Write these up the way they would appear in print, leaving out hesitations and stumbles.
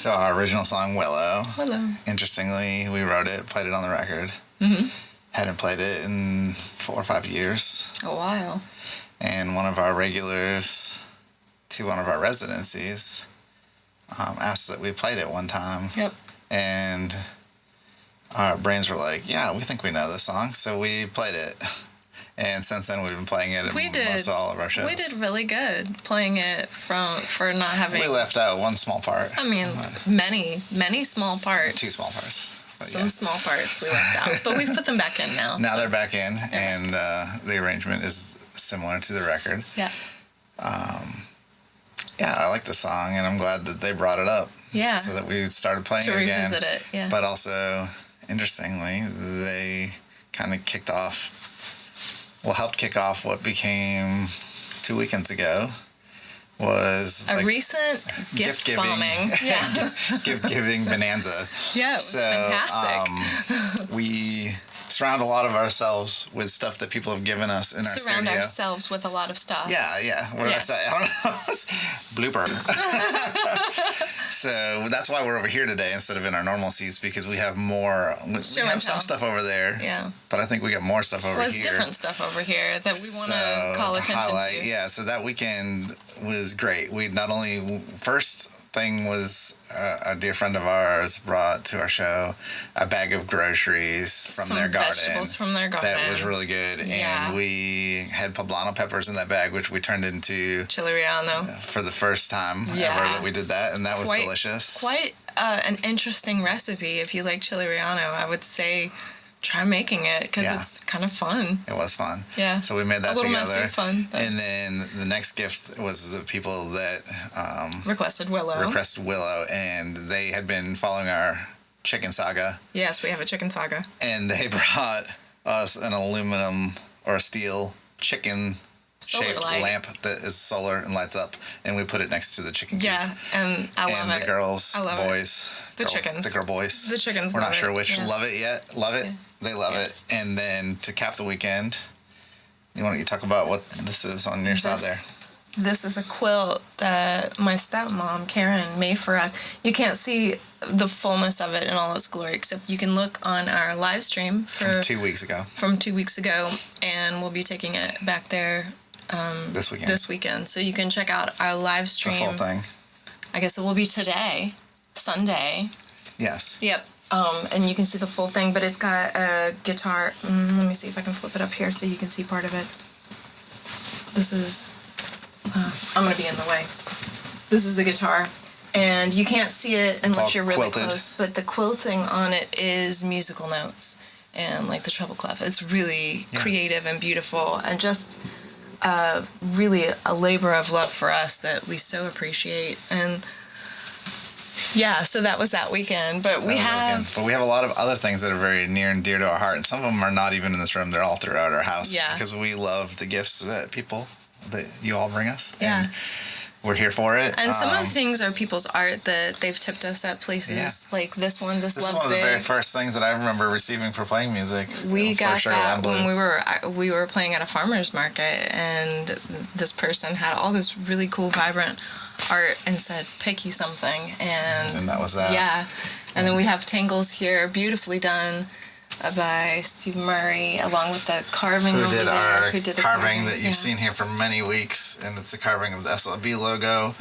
So our original song, Willow. Willow. Interestingly, we wrote it, played it on the record. Mm-hmm. Hadn't played it in 4 or 5 years. A while. And one of our regulars to one of our residencies asked that we played it one time. Yep. And our brains were like, yeah, we think we know this song. So we played it. And since then, we've been playing it in most all of our shows. We did really good playing it for not having... We left out one small part. I mean, many small parts. 2 small parts. Some small parts we left out. But we've put them back in now. Now they're back in, and the arrangement is similar to the record. Yeah. Yeah, I like the song, and I'm glad that they brought it up. Yeah. So that we started playing it again. To revisit it, yeah. But also, interestingly, they kind of helped kick off what became 2 weekends ago was a recent gift bombing. Yeah. Gift giving bonanza. Yeah, it was fantastic. We surround a lot of ourselves with stuff that people have given us in our studio. Surround ourselves with a lot of stuff. Yeah. What did I say? I don't know. Blooper. So that's why we're over here today instead of in our normal seats, because we have more. We have some stuff over there. Yeah. But I think we got more stuff over here. It's different stuff over here that we want to call attention to. Yeah, so that weekend was great. We not only, first thing was a dear friend of ours brought to our show a bag of groceries from their garden. Vegetables from their garden. That was really good. Yeah. And we had poblano peppers in that bag, which we turned into chili relleno for the first time ever that we did that, and that was delicious. Quite an interesting recipe. If you like chili relleno, I would say try making it because it's kind of fun. It was fun. Yeah. So we made that a little together. Messy, fun. And then the next gift was the people that requested Willow. And they had been following our chicken saga. Yes, we have a chicken saga. And they brought us an aluminum or a steel chicken shaped lamp that is solar and lights up, and we put it next to the chicken coop. Yeah, and I love it. And the girls, boys, chickens. The girl boys. The chickens. We're not sure which love it yet. Love it. Yeah. They love it. And then to cap the weekend, you want to talk about what this is on your side there? This is a quilt that my stepmom, Karen, made for us. You can't see the fullness of it in all its glory, except you can look on our live stream from 2 weeks ago. And we'll be taking it back there this weekend. So you can check out our live stream. The full thing. I guess it will be today, Sunday. Yes. Yep. And you can see the full thing, but it's got a guitar. Let me see if I can flip it up here so you can see part of it. This is... I'm going to be in the way. This is the guitar. And you can't see it unless you're really close. But the quilting on it is musical notes and like the treble clef. It's really creative and beautiful and just really a labor of love for us that we so appreciate. And yeah, so that was that weekend. But we have a lot of other things that are very near and dear to our heart. And some of them are not even in this room. They're all throughout our house. Yeah. Because we love the gifts that you all bring us. Yeah. And we're here for it. And some of the things are people's art that they've tipped us at places like this one, this Love is one of Big. the very first things that I remember receiving for playing music. We got that when we were playing at a farmer's market, and this person had all this really cool, vibrant art and said, pick you something. And that was that. Yeah. And then we have Tangles here, beautifully done by Steve Murray, along with the carving who over did there. Our carving that you've seen here for many weeks, and it's the carving of the SLB logo,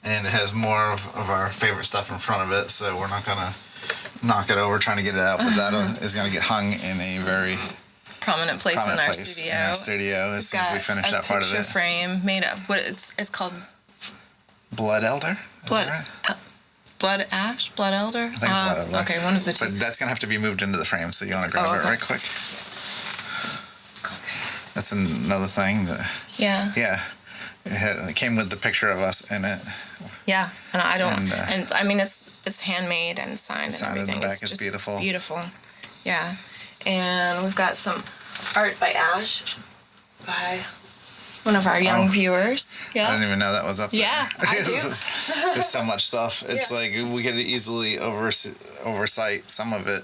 and it has more of our favorite stuff in front of it, so we're not going to knock it over trying to get it out, but that is going to get hung in a very prominent place in our studio. As soon as we finish that part of it. A picture frame made up. It's called Blood Elder? Blood Ash? Blood Elder? I think Blood Elder. Okay, one of the two. But that's going to have to be moved into the frame, so you want to grab it right quick? That's another thing. Yeah. It came with the picture of us in it. Yeah, and I don't... And I mean, it's handmade and signed and everything. The back is beautiful. Beautiful. Yeah. And we've got some art by Ash, by one of our young viewers. Yeah. I didn't even know that was up there. Yeah, I do. There's so much stuff. It's like we could easily oversight some of it.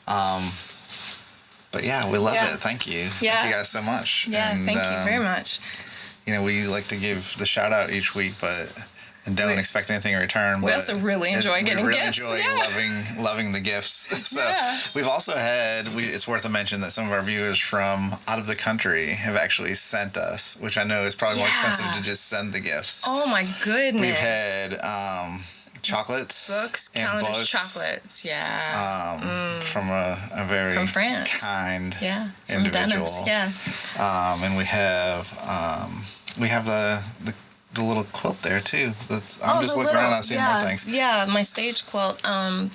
But yeah, we love it. Thank you. Yeah. Thank you guys so much. Yeah, thank you very much. We like to give the shout out each week, but and don't expect anything in return. We also really enjoy getting we really gifts. enjoy loving the gifts. So we've also had, it's worth a mention that some of our viewers from out of the country have actually sent us, which I know is probably more expensive to just send the gifts. Oh my goodness. We've had chocolates. Books, calendars, chocolates, from a very from France. Kind from individual. Dennis, and we have the little quilt there too. I'm just looking around and I'm seeing more things. Yeah, my stage quilt.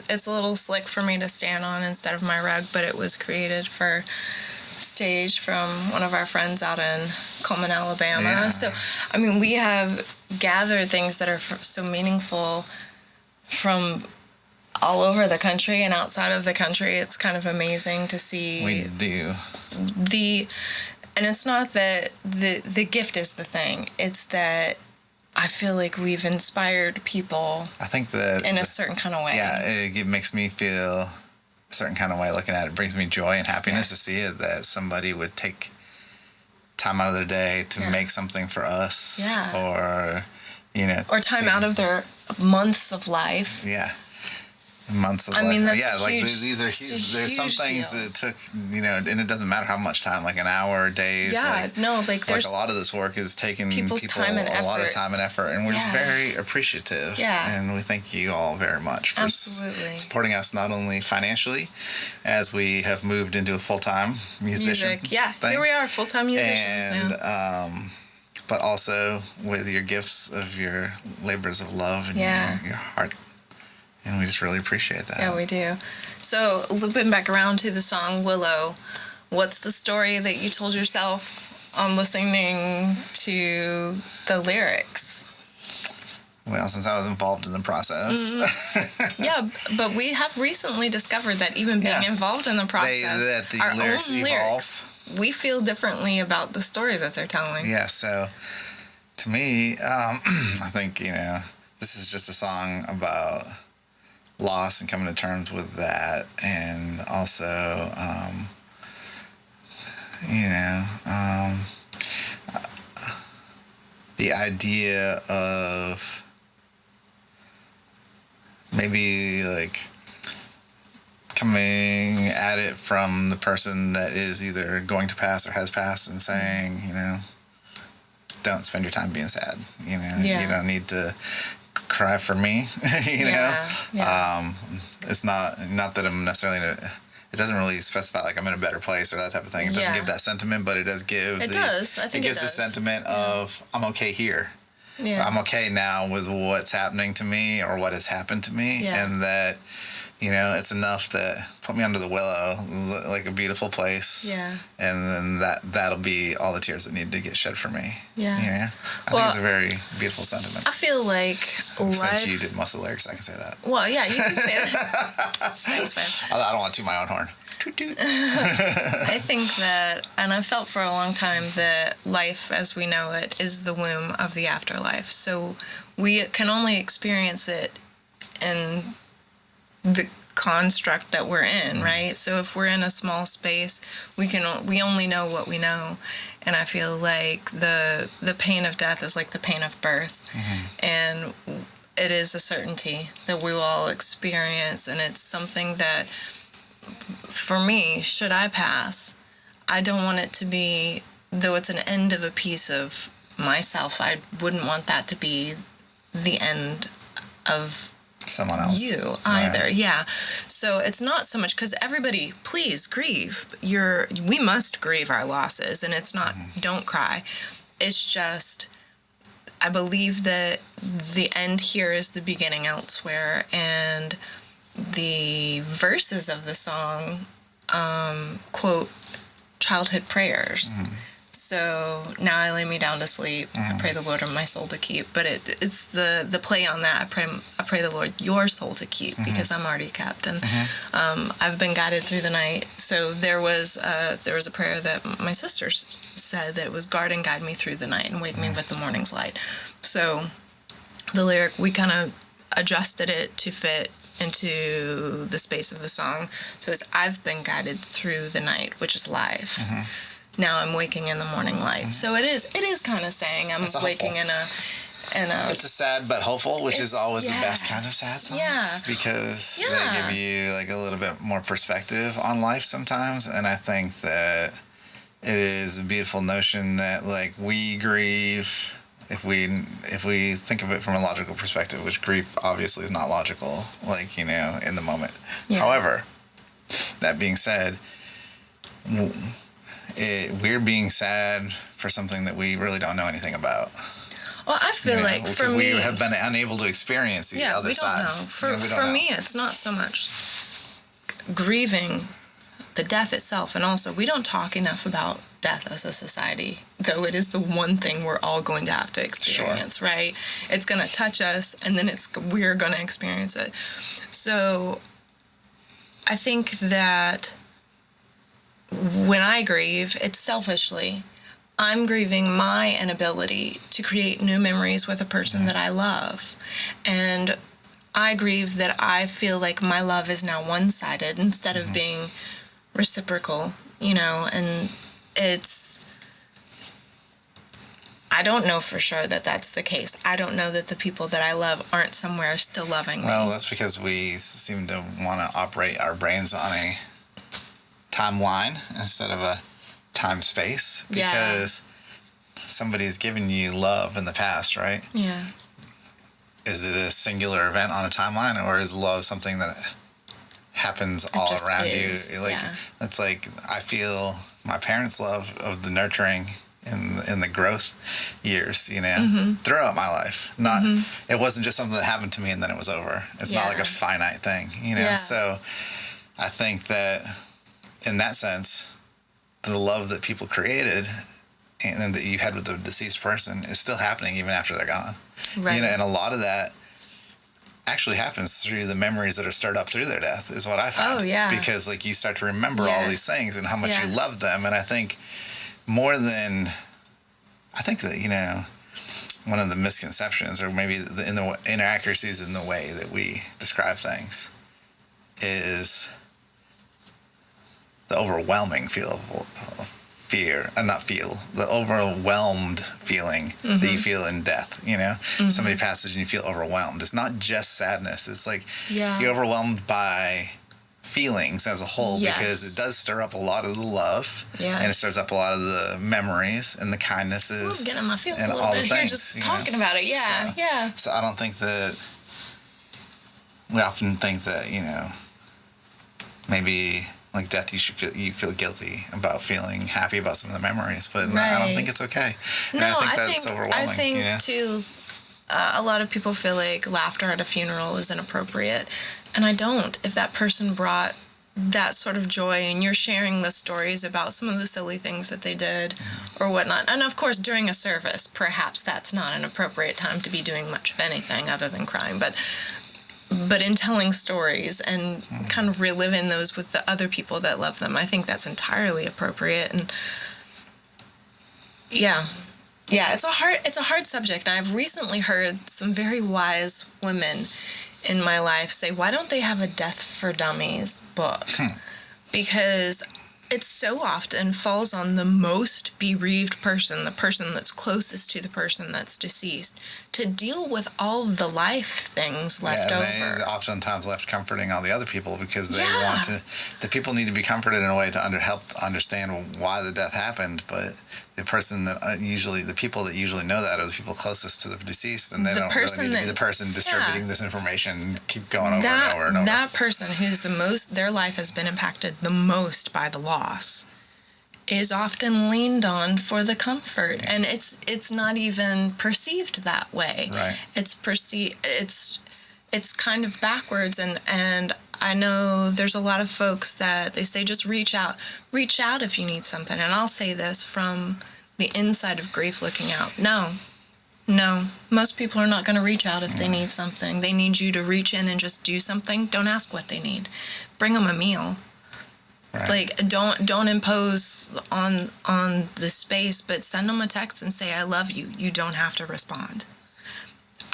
It's a little slick for me to stand on instead of my rug, but it was created for stage from one of our friends out in Coleman, Alabama. Yeah. So, I mean, we have gathered things that are so meaningful from all over the country and outside of the country. It's kind of amazing to see. We do. And it's not that the gift is the thing. It's that I feel like we've inspired people. I think that in a certain kind of way. Yeah, it makes me feel a certain kind of way looking at it. It brings me joy and happiness to see it, that somebody would take time out of their day to make something for us. Yeah. Or, or time out of their months of life. Yeah. Months of life. That's these are huge. There's some things that took, and it doesn't matter how much time, like an hour, days. Yeah, there's a lot of this work is taking people time and a lot of time and effort, and we're just very appreciative. Yeah. And we thank you all very much for supporting us, not only financially, as we have moved into a full-time musician. Here we are, full-time musicians now. But also with your gifts of your labors of love and your heart. And we just really appreciate that. Yeah, we do. So, looping back around to the song Willow, what's the story that you told yourself on listening to the lyrics? Well, since I was involved in the process. Yeah, but we have recently discovered that even being involved in the process, our lyrics own lyrics, we feel differently about the story that they're telling. Yeah, so to me, I think, this is just a song about loss and coming to terms with that, and also the idea of maybe like coming at it from the person that is either going to pass or has passed and saying, don't spend your time being sad. You don't need to cry for me. It's not that I'm necessarily it doesn't really specify like I'm in a better place or that type of thing. It doesn't give that sentiment, but it does give I think it gives the sentiment of I'm okay here. I'm okay now with what's happening to me or what has happened to me, and that it's enough that put me under the willow, like a beautiful place. Yeah. And then that'll be all the tears that need to get shed for me. Yeah. I think it's a very beautiful sentiment. I feel like since you did most of the lyrics, I can say that. Well, yeah, you can say that. Thanks, man. I don't want to toot my own horn. Toot toot. I think that, and I felt for a long time that life as we know it is the womb of the afterlife. So we can only experience it in the construct that we're in, right? So if we're in a small space, we only know what we know, and I feel like the pain of death is like the pain of birth, and it is a certainty that we will all experience, and it's something that, for me, should I pass, I don't want it to be, though it's an end of a piece of myself, I wouldn't want that to be the end of someone else you either. Right. Yeah, so it's not so much because everybody, please grieve, we must grieve our losses, and it's not don't cry, it's just I believe that the end here is the beginning elsewhere, and the verses of the song quote childhood prayers. So now I lay me down to sleep. I pray the Lord of my soul to keep. But it's the play on that. I pray the Lord your soul to keep, because I'm already kept. And I've been guided through the night. So there was a prayer that my sister said that it was guard and guide me through the night and wake me with the morning's light. So the lyric, we kind of adjusted it to fit into the space of the song. So it's I've been guided through the night, which is life. Now I'm waking in the morning light. So it is kind of saying I'm waking in And it's a sad but hopeful, which is always the best kind of sad songs. Yeah. Because they give you like a little bit more perspective on life sometimes. And I think that it is a beautiful notion that like we grieve if we think of it from a logical perspective, which grief obviously is not logical, like, you know, in the moment. Yeah. However, that being said, we're being sad for something that we really don't know anything about. Well, I feel like for me, we have been unable to experience the other side. We don't know. For me, it's not so much grieving the death itself, and also we don't talk enough about death as a society, though it is the one thing we're all going to have to experience, right? It's going to touch us, and then we're going to experience it. So I think that when I grieve, it's selfishly. I'm grieving my inability to create new memories with a person that I love. And I grieve that I feel like my love is now one-sided instead of being reciprocal, you know, and I don't know for sure that that's the case. I don't know that the people that I love aren't somewhere still loving me. Well, that's because we seem to want to operate our brains on a timeline instead of a time space, because somebody's given you love in the past, right? Yeah. Is it a singular event on a timeline, or is love something that happens all around you? Like, it's like I feel my parents' love of the nurturing in the growth years, you know, throughout my life. Not it wasn't just something that happened to me and then it was over. It's not like a finite thing, you know. So I think that in that sense, the love that people created and that you had with the deceased person is still happening even after they're gone. Right. You know, and a lot of that actually happens through the memories that are stirred up through their death, is what I found. Oh, yeah. Because, like, you start to remember all these things and how much you loved them. And I think that, you know, one of the misconceptions, or maybe the inaccuracies in the way that we describe things, is the overwhelming the overwhelmed feeling that you feel in death, you know? Somebody passes and you feel overwhelmed. It's not just sadness. It's like you're overwhelmed by feelings as a whole, because it does stir up a lot of the love, and it stirs up a lot of the memories and the kindnesses. I'm getting my feels a little bit here just talking about it. So I don't think that we often think that, you know, maybe like death, you feel guilty about feeling happy about some of the memories, but I don't think it's okay. And I think that's overwhelming. I think too, a lot of people feel like laughter at a funeral is inappropriate, and I don't. If that person brought that sort of joy and you're sharing the stories about some of the silly things that they did or whatnot, and of course during a service, perhaps that's not an appropriate time to be doing much of anything other than crying, but in telling stories and kind of reliving those with the other people that love them, I think that's entirely appropriate. And it's a hard subject. And I've recently heard some very wise women in my life say, why don't they have a Death for Dummies book? Because it so often falls on the most bereaved person, the person that's closest to the person that's deceased, to deal with all the life things left over. And they oftentimes left comforting all the other people, because they want to. The people need to be comforted in a way to help understand why the death happened, but the person that the people that usually know that are the people closest to the deceased, and they don't really need to be the person distributing this information and keep going over and over and over. That person who's their life has been impacted the most by the loss is often leaned on for the comfort, and it's not even perceived that way. Right. It's kind of backwards, and I know there's a lot of folks that they say just reach out if you need something, and I'll say this from the inside of grief looking out. No, most people are not going to reach out if they need something. They need you to reach in and just do something. Don't ask what they need. Bring them a meal. Right. Like, don't impose on the space, but send them a text and say, I love you. You don't have to respond.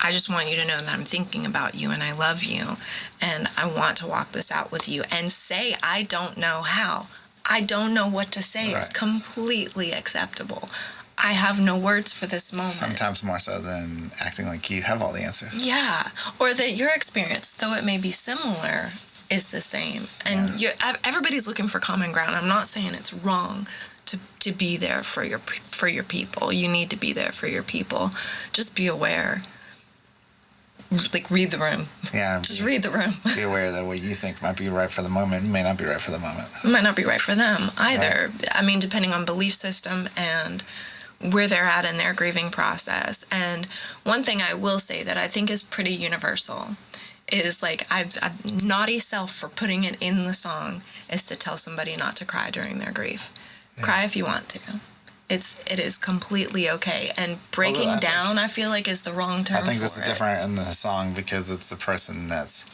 I just want you to know that I'm thinking about you and I love you and I want to walk this out with you. And say, I don't know how. I don't know what to say. Right. It's completely acceptable. I have no words for this moment. Sometimes more so than acting like you have all the answers. Yeah, or that your experience, though it may be similar, is the same. And everybody's looking for common ground. I'm not saying it's wrong to be there for your people. You need to be there for your people. Just be aware. Like, read the room. Yeah. Just read the room. Be aware that what you think might be right for the moment may not be right for the moment. It might not be right for them either. Right. I mean, depending on belief system and where they're at in their grieving process. And one thing I will say that I think is pretty universal is, like, I've naughty self for putting it in the song is to tell somebody not to cry during their grief. Yeah. Cry if you want to. It is completely okay. And breaking down, I feel like, is the wrong term for it. I think this is different in the song because it's the person that's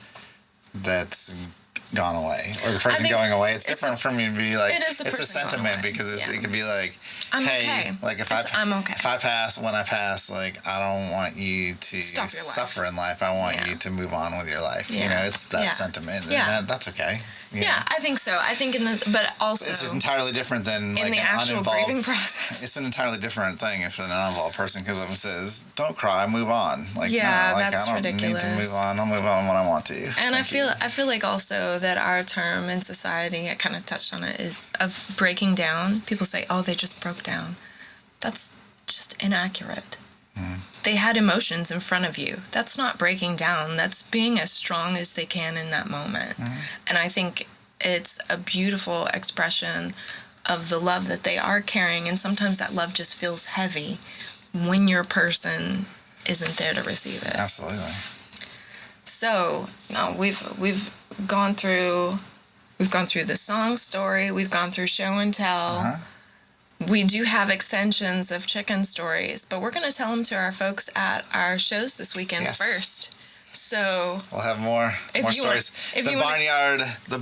gone away, or the person going away. It's different from you to be like, it's a sentiment because it could be like, hey, like if I pass, when I pass, like, I don't want you to suffer in life. I want you to move on with your life. Yeah. You know, it's that sentiment, and that's okay. Yeah, I think so. I think but also it's entirely different than like in the an actual uninvolved grieving process. It's an entirely different thing if an uninvolved person comes up and says, "Don't cry, move on." Like, yeah, no, like, that's I don't ridiculous. need to move on. I'll move on when I want to. And I feel like also that our term in society, I kind of touched on it, is of breaking down. People say, "Oh, they just broke down." That's just inaccurate. They had emotions in front of you. That's not breaking down. That's being as strong as they can in that moment. And I think it's a beautiful expression of the love that they are carrying. And sometimes that love just feels heavy when your person isn't there to receive it. Absolutely. So, no, we've gone through the song story. We've gone through show and tell. We do have extensions of chicken stories, but we're going to tell them to our folks at our shows this weekend first. So we'll have more stories. The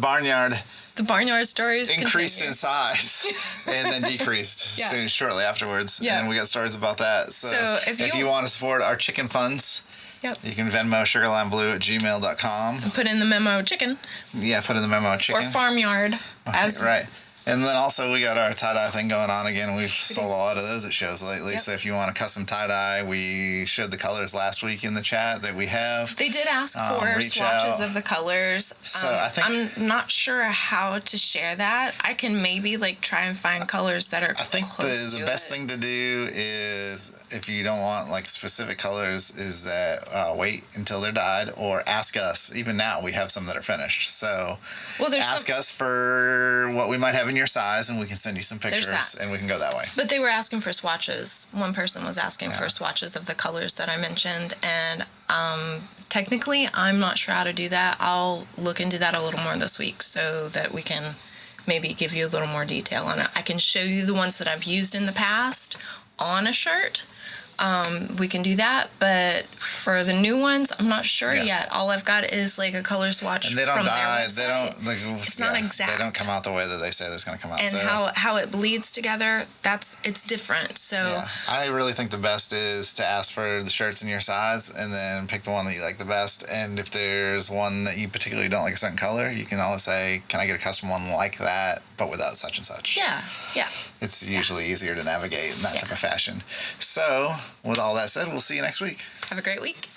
barnyard stories increased in size and then decreased shortly afterwards. Yeah. And we got stories about that. So if you want to support our chicken funds, you can Venmo sugarlineblue@gmail.com. And put in the memo chicken. Yeah, put in the memo chicken. Or farmyard. Right. And then also we got our tie-dye thing going on again. We've sold a lot of those at shows lately. So if you want a custom tie-dye, we showed the colors last week in the chat that we have. They did ask for swatches of the colors. So I think I'm not sure how to share that. I can maybe try and find colors that are I think the best thing to do is, if you don't want specific colors, is that wait until they're dyed or ask us. Even now we have some that are finished. So ask us for what we might have in your size, and we can send you some pictures, and we can go that way. But they were asking for swatches. One person was asking for swatches of the colors that I mentioned, and technically, I'm not sure how to do that. I'll look into that a little more this week so that we can maybe give you a little more detail on it. I can show you the ones that I've used in the past on a shirt. We can do that, but for the new ones, I'm not sure yet. All I've got is a color swatch. And they don't from dye. They don't. It's not exact. They don't come out the way that they say it's going to come out. And how it bleeds together, it's different. So I really think the best is to ask for the shirts in your size, and then pick the one that you like the best. And if there's one that you particularly don't like a certain color, you can always say, "Can I get a custom one like that, but without such and such?" Yeah. It's usually easier to navigate in that type of fashion. So, with all that said, we'll see you next week. Have a great week.